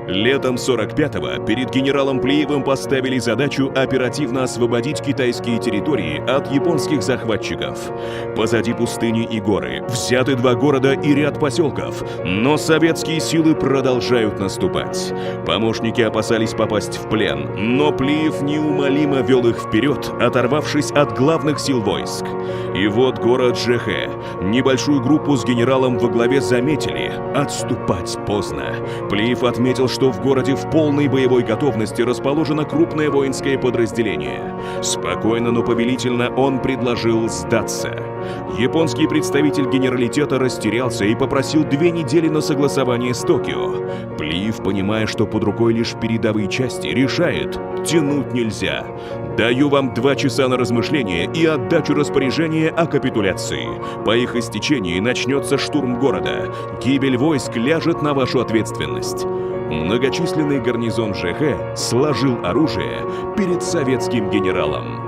Летом 45-го перед генералом Плиевым поставили задачу оперативно освободить китайские территории от японских захватчиков. Позади пустыни и горы, взяты 2 города и ряд поселков, но советские силы продолжают наступать. Помощники опасались попасть в плен, но Плиев неумолимо вел их вперед, оторвавшись от главных сил войск. И вот город Жэхэ. Небольшую группу с генералом во главе заметили. Отступать поздно. Плиев отметил, что в городе в полной боевой готовности расположено крупное воинское подразделение. Спокойно, но повелительно он предложил сдаться. Японский представитель генералитета растерялся и попросил 2 недели на согласование с Токио. Плиев, понимая, что под рукой лишь передовые части, решает: тянуть нельзя. Даю вам 2 часа на размышление и отдачу распоряжения о капитуляции. По их истечении начнется штурм города. Гибель войск ляжет на вашу ответственность. Многочисленный гарнизон Жэхэ сложил оружие перед советским генералом.